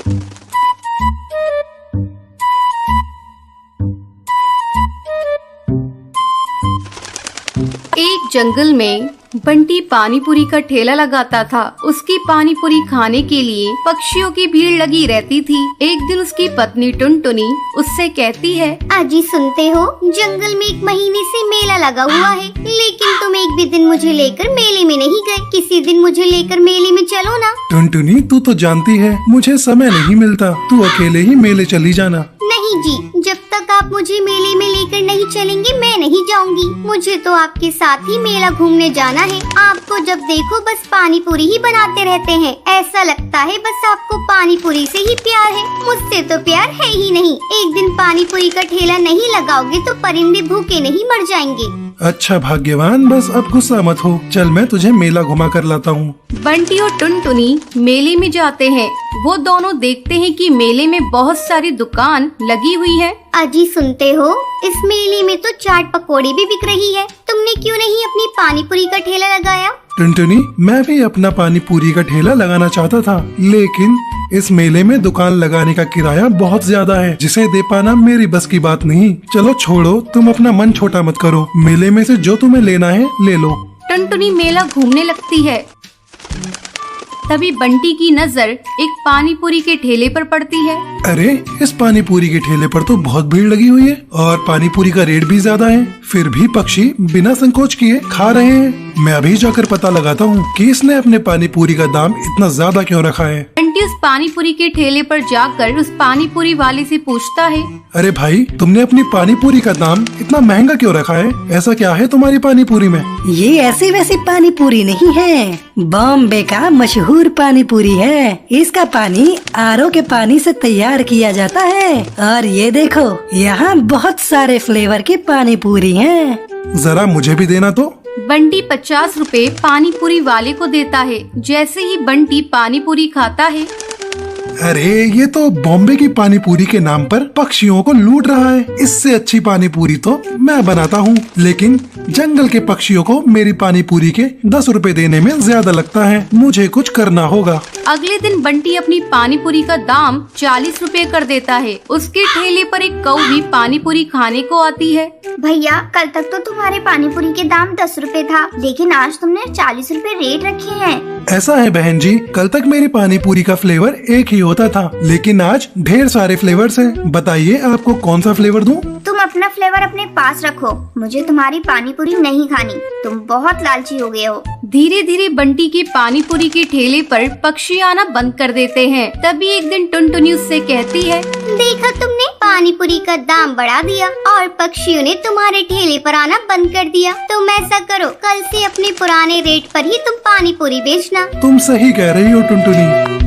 एक जंगल में बंटी पानी पूरी का ठेला लगाता था। उसकी पानी पूरी खाने के लिए पक्षियों की भीड़ लगी रहती थी। एक दिन उसकी पत्नी टुनटुनी उससे कहती है, आजी सुनते हो, जंगल में 1 महीने से मेला लगा हुआ है, लेकिन तुम एक भी दिन मुझे लेकर मेले में नहीं गए। किसी दिन मुझे लेकर मेले में चलो ना। टुनटुनी, तू तो जानती है मुझे समय नहीं मिलता, तू अकेले ही मेले चली जाना। नहीं जी, जब तक आप मुझे मेले में लेकर नहीं चलेंगे मैं नहीं जाऊंगी। मुझे तो आपके साथ ही मेला घूमने जाना है। आपको जब देखो बस पानी पूरी ही बनाते रहते हैं। ऐसा लगता है बस आपको पानी पूरी से ही प्यार है, मुझसे तो प्यार है ही नहीं। एक दिन पानी पूरी का ठेला नहीं लगाओगे तो परिंदे भूखे नहीं मर जाएंगे। अच्छा भाग्यवान, बस अब गुस्सा मत हो, चल मैं तुझे मेला घुमा कर लाता हूँ। बंटी और टुनटुनी मेले में जाते हैं। वो दोनों देखते हैं कि मेले में बहुत सारी दुकान लगी हुई है। अजी सुनते हो, इस मेले में तो चाट पकौड़ी भी बिक रही है। तुमने क्यों नहीं अपनी पानी पूरी का ठेला लगाया? टुनटुनी, मैं भी अपना पानी पूरी का ठेला लगाना चाहता था, लेकिन इस मेले में दुकान लगाने का किराया बहुत ज्यादा है, जिसे दे पाना मेरी बस की बात नहीं। चलो छोड़ो, तुम अपना मन छोटा मत करो, मेले में से जो तुम्हें लेना है ले लो। टुनटुनी मेला घूमने लगती है। तभी बंटी की नजर एक पानी पूरी के ठेले पर पड़ती है। अरे, इस पानी पूरी के ठेले पर तो बहुत भीड़ लगी हुई है और पानी पूरी का रेट भी ज्यादा है, फिर भी पक्षी बिना संकोच किए खा रहे हैं। मैं अभी जाकर पता लगाता हूँ कि इसने अपने पानी पूरी का दाम इतना ज्यादा क्यों रखा है। बंटी उस पानी पूरी के ठेले पर जाकर उस पानी पूरी वाले से पूछता है, अरे भाई, तुमने अपनी पानी पूरी का दाम इतना महंगा क्यों रखा है? ऐसा क्या है तुम्हारी पानी पूरी में? ये ऐसी वैसी पानी पूरी नहीं है, बॉम्बे का मशहूर पानी पूरी है। इसका पानी आरओ के पानी से तैयार किया जाता है। और ये देखो, यहाँ बहुत सारे फ्लेवर की पानी पूरी हैं। जरा मुझे भी देना तो। बंटी 50 रुपए पानी पूरी वाले को देता है। जैसे ही बंटी पानी पूरी खाता है, अरे ये तो बॉम्बे की पानी पूरी के नाम पर पक्षियों को लूट रहा है। इससे अच्छी पानी पूरी तो मैं बनाता हूँ, लेकिन जंगल के पक्षियों को मेरी पानी पूरी के 10 रुपए देने में ज्यादा लगता है। मुझे कुछ करना होगा। अगले दिन बंटी अपनी पानी पूरी का दाम 40 रुपए कर देता है। उसके ठेले पर एक कौ भी पानी पूरी खाने को आती है। भैया, कल तक तो तुम्हारे पानी पूरी के दाम 10 रुपए था, लेकिन आज तुमने 40 रुपए रेट रखे हैं। ऐसा है बहन जी, कल तक मेरी पानी पूरी का फ्लेवर एक ही होता था, लेकिन आज ढेर सारे फ्लेवर्स हैं। बताइए आपको कौन सा फ्लेवर दूं? तुम अपना फ्लेवर अपने पास रखो, मुझे तुम्हारी पानी पूरी नहीं खानी। तुम बहुत लालची हो गए हो। धीरे धीरे बंटी के पानी पूरी के ठेले पर पक्षी आना बंद कर देते हैं। तभी एक दिन टुनटुनी उससे कहती है, देखा तुमने, पानी पूरी का दाम बढ़ा दिया और पक्षियों ने तुम्हारे ठेले पर आना बंद कर दिया। तुम ऐसा करो, कल से अपने पुराने रेट पर ही तुम पानी पूरी बेचना। तुम सही कह रही हो टुनटुनी।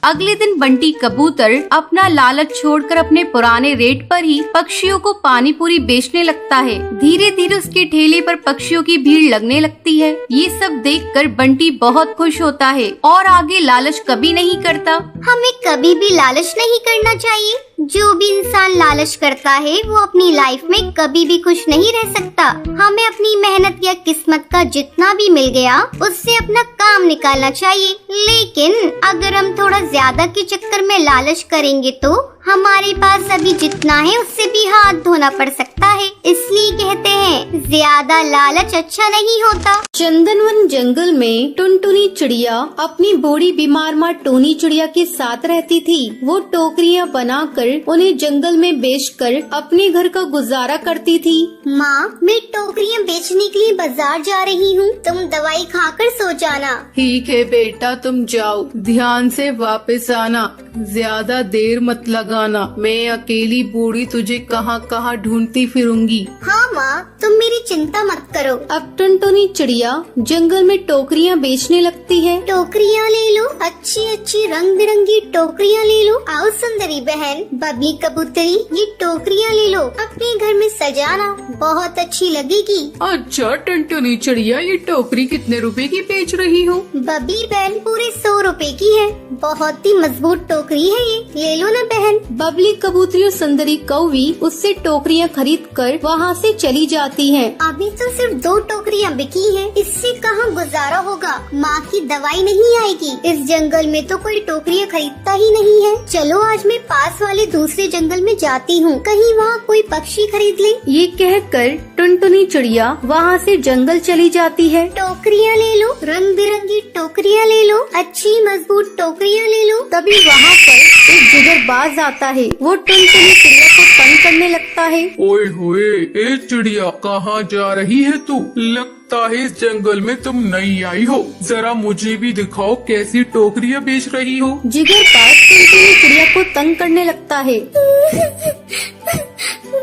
अगले दिन बंटी कबूतर अपना लालच छोड़कर अपने पुराने रेट पर ही पक्षियों को पानी पूरी बेचने लगता है। धीरे धीरे उसके ठेले पर पक्षियों की भीड़ लगने लगती है। ये सब देखकर बंटी बहुत खुश होता है और आगे लालच कभी नहीं करता। हमें कभी भी लालच नहीं करना चाहिए। जो भी इंसान लालच करता है वो अपनी लाइफ में कभी भी खुश नहीं रह सकता। हमें अपनी मेहनत या किस्मत का जितना भी मिल गया उससे अपना काम निकालना चाहिए, लेकिन अगर हम थोड़ा ज्यादा के चक्कर में लालच करेंगे तो हमारे पास अभी जितना है उससे भी हाथ धोना पड़ सकता है। इसलिए कहते हैं, ज्यादा लालच अच्छा नहीं होता। चंदनवन जंगल में टुनटुनी चिड़िया अपनी बूढ़ी बीमार माँ टोनी चिड़िया के साथ रहती थी। वो टोकरियाँ बनाकर उन्हें जंगल में बेचकर अपने घर का गुजारा करती थी। माँ, मैं टोकरियाँ बेचने के लिए बाजार जा रही हूँ, तुम दवाई खाकर सो जाना। ठीक है बेटा, तुम जाओ, ध्यान से वापस आना, ज्यादा देर मत लगाना। मैं अकेली बूढ़ी तुझे कहाँ कहाँ ढूंढती फिरूंगी। हाँ माँ, तुम मेरी चिंता मत करो। अब टुनटुनी चिड़िया जंगल में टोकरियाँ बेचने लगती है। टोकरियाँ ले लो, अच्छी अच्छी रंग बिरंगी टोकरियाँ ले लो। आओ सुंदरी बहन, बबली कबूतरी, ये टोकरियाँ ले लो, अपने घर में सजाना, बहुत अच्छी लगेगी। अच्छा टुनटुनी चिड़िया, ये टोकरी कितने रुपए की बेच रही हो? बबली बहन, पूरे 100 रुपए रुपए की है। बहुत ही मजबूत टोकरी है ये, ले लो ना बहन। बबली कबूतरी और सुंदरी कौवी उससे टोकरियां खरीद कर वहाँ से चली जाती हैं। अभी तो सिर्फ 2 टोकरियां बिकी हैं, इससे कहाँ गुजारा होगा। माँ की दवाई नहीं आएगी। इस जंगल में तो कोई टोकरियां खरीदता ही नहीं है। चलो आज मैं पास वाले दूसरे जंगल में जाती हूँ, कहीं वहाँ कोई पक्षी खरीद ले। ये कहकर टुनटुनी चिड़िया वहाँ से जंगल चली जाती है। टोकरियां ले लो, रंग बिरंगी टोकरियां ले लो, अच्छी मजबूत टोकरियां ले लो। तभी वहाँ पर एक जिगरबाज आता है। वो टुनटुनी चिड़िया को तंग करने लगता है। ओए होए, ए चिड़िया, कहाँ जा रही है तू? लगता है इस जंगल में तुम नई आई हो। जरा मुझे भी दिखाओ कैसी टोकरियाँ बेच रही हो। जिगरबाज टुनटुनी चिड़िया को तंग करने लगता है।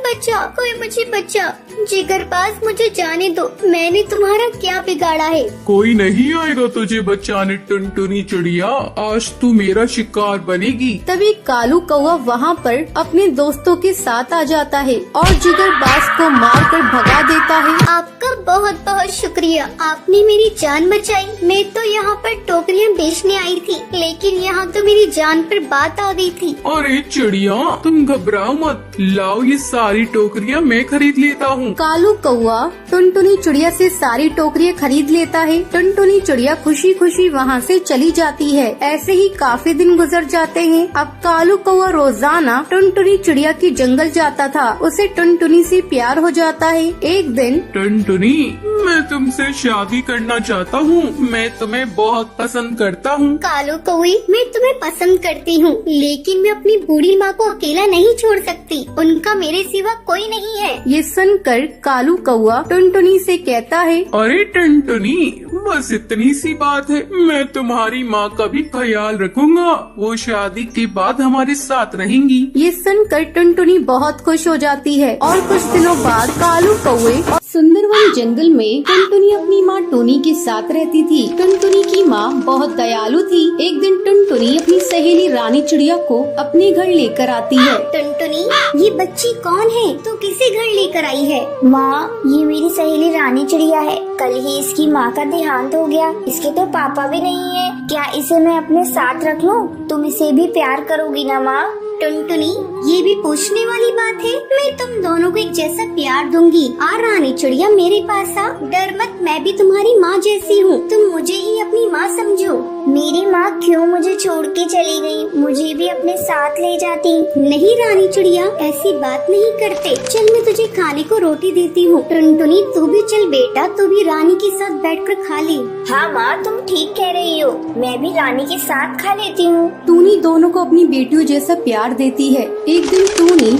बचा, कोई मुझे बचा। जिगरबाज मुझे जाने दो, मैंने तुम्हारा क्या बिगाड़ा है। कोई नहीं आएगा तुझे बचाने टुनटुनी चिड़िया, आज तू मेरा शिकार बनेगी। तभी कालू कौवा वहाँ पर अपने दोस्तों के साथ आ जाता है और जिगरबाज को मारकर भगा देता है। आपका बहुत बहुत शुक्रिया, आपने मेरी जान बचाई। मैं तो यहाँ पर टोकरियाँ बेचने आई थी, लेकिन यहाँ तो मेरी जान पर बात आ गई थी। अरे चिड़िया, तुम घबराओ मत, लाओ ये सारी टोकरियाँ मैं खरीद लेता हूँ। कालू कौवा टुनटुनी चिड़िया से सारी टोकरियां खरीद लेता है। टुनटुनी चिड़िया खुशी खुशी वहाँ से चली जाती है। ऐसे ही काफी दिन गुजर जाते हैं। अब कालू कौवा रोजाना टुनटुनी चिड़िया की जंगल जाता था। उसे टुनटुनी से प्यार हो जाता है। एक दिन टुनटुनी, मैं तुमसे शादी करना चाहता हूँ। मैं तुम्हें बहुत पसंद करता हूँ। कालू कौवे, मैं तुम्हें पसंद करती हूँ, लेकिन मैं अपनी बूढ़ी माँ को अकेला नहीं छोड़ सकती। उनका मेरे सिवा कोई नहीं है। ये सुनकर कालू कौवा टुनटुनी से कहता है, अरे टुनटुनी, बस इतनी सी बात है। मैं तुम्हारी माँ का भी ख्याल रखूंगा। वो शादी के बाद हमारे साथ रहेंगी। ये सुनकर टुनटुनी बहुत खुश हो जाती है। और कुछ दिनों बाद कालू कौवे और सुंदरवन जंगल में टुनटुनी अपनी माँ टोनी के साथ रहती थी। टुनटुनी की माँ बहुत दयालु थी। एक दिन टुनटुनी अपनी सहेली रानी चिड़िया को अपने घर लेकर आती है। टुनटुनी, ये बच्ची कौन है? तू किसे घर लेकर आई है? माँ, ये मेरी सहेली रानी चिड़िया है। कल ही इसकी माँ का देहांत हो गया। इसके तो पापा भी नहीं है। क्या इसे मैं अपने साथ रख लूँ? तुम इसे भी प्यार करोगी ना माँ? टुनटुनी, ये भी पूछने वाली बात है। मैं तुम दोनों को एक जैसा प्यार दूंगी। आ रानी चिड़िया, मेरे पास आ। डर मत, मैं भी तुम्हारी माँ जैसी हूँ। तुम मुझे ही अपनी माँ समझो। मेरी माँ क्यों मुझे छोड़ के चली गई? मुझे भी अपने साथ ले जाती। नहीं रानी चिड़िया, ऐसी बात नहीं करते। चल, मैं तुझे खाने को रोटी देती हूँ। टुनटुनी, तू भी चल बेटा, तू भी रानी के साथ बैठकर खा ले। हाँ माँ, तुम ठीक कह रही हो। मैं भी रानी के साथ खा लेती हूँ। टूनी दोनों को अपनी बेटियों जैसा प्यार देती है। एक दिन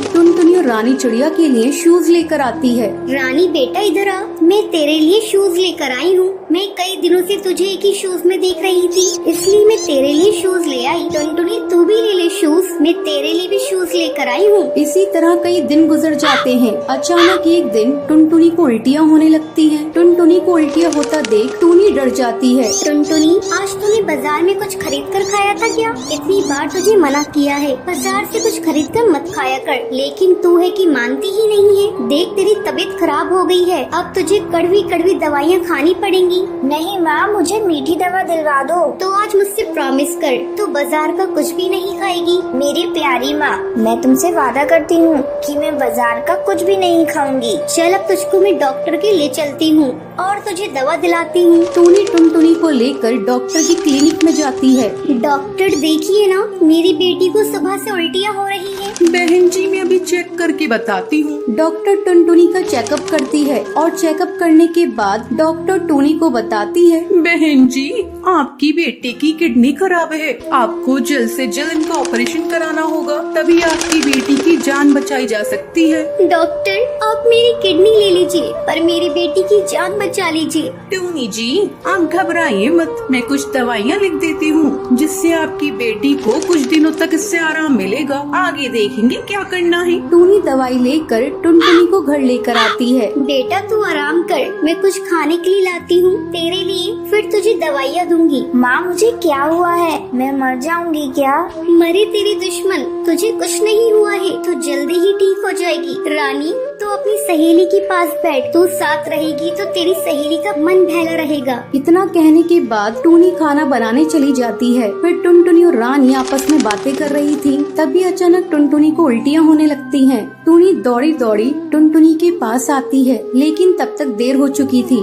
टुनटुनी और रानी चिड़िया के लिए शूज लेकर आती है। रानी बेटा इधर आ, मैं तेरे लिए शूज लेकर आई हूँ। मैं कई दिनों से तुझे एक ही शूज में देख रही थी, इसलिए मैं तेरे लिए शूज ले आई। टुनटुनी, तू भी ले ले शूज। मैं तेरे लिए भी शूज लेकर आई हूँ। इसी तरह कई दिन गुजर जाते हैं। अचानक एक दिन टुनटुनी को उल्टियाँ होने लगती हैं। टुनटुनी को उल्टियाँ होता देख टूनी डर जाती है। टुनटुनी, आज तूने बाजार में कुछ खरीद कर खाया था क्या? इतनी बार तुझे मना किया है, बाजार से कुछ खरीद कर मत खाया कर, लेकिन तू है कि मानती ही नहीं है। देख, तेरी तबीयत खराब हो गई है। अब तुझे कड़वी कड़वी दवाइयाँ खानी पड़ेंगी। नहीं माँ, मुझे मीठी दवा दिलवा दो। तो आज मुझसे प्रॉमिस कर, तू बाजार का कुछ भी नहीं खाएगी। मेरी प्यारी माँ, मैं तुमसे वादा करती हूँ कि मैं बाजार का कुछ भी नहीं खाऊंगी। चल, अब तुझको मैं डॉक्टर के ले चलती हूँ और तुझे दवा दिलाती हूँ। टूनी टुनटुनी को लेकर डॉक्टर की क्लिनिक में जाती है। डॉक्टर, देखिए ना, मेरी बेटी को सुबह से उल्टियाँ हो रही है। बहन जी, मैं अभी चेक करके बताती हूँ। डॉक्टर टुनटुनी का चेकअप करती है और चेकअप करने के बाद डॉक्टर टूनी को बताती है, बहन जी, आपकी बेटे की किडनी खराब है। आपको जल्द से जल्द इनका ऑपरेशन कराना होगा, तभी आपकी बेटी की जान बचाई जा सकती है। डॉक्टर, आप मेरी किडनी ले लीजिए, पर मेरी बेटी की जान बचा लीजिए। टूनी जी, आप घबराइए मत, मैं कुछ दवाइयाँ लिख देती हूँ, जिससे आपकी बेटी को कुछ दिनों तक इससे आराम मिलेगा। आगे देखेंगे क्या करना है। टूनी दवाई लेकर टुनटुनी को घर लेकर आती है। बेटा, तू आराम कर, मैं कुछ खाने के लिए लाती हूँ तेरे लिए, फिर तुझे दवाइयाँ दूंगी। माँ, मुझे क्या हुआ है? मैं मर जाऊंगी क्या? मरे तेरे दुश्मन, तुझे कुछ नहीं हुआ है, तू जल्दी ही ठीक हो जाएगी। रानी, तो अपनी सहेली के पास बैठ, तू साथ रहेगी तो तेरी सहेली का मन बहला रहेगा। इतना कहने के बाद टूनी खाना बनाने चली जाती है। फिर टुनटुनी और रानी आपस में बातें कर रही थी। तभी अचानक टुनटुनी को उल्टियाँ होने लगती हैं। टूनी दौड़ी दौड़ी टुनटुनी के पास आती है, लेकिन तब तक देर हो चुकी थी।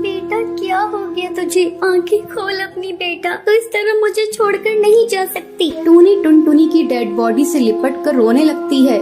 बेटा क्या हो गया तुझे? आंखें खोल अपनी बेटा, तो इस तरह मुझे छोड़कर नहीं जा सकती। टूनी टुनटुनी की डेड बॉडी से लिपट कर रोने लगती है।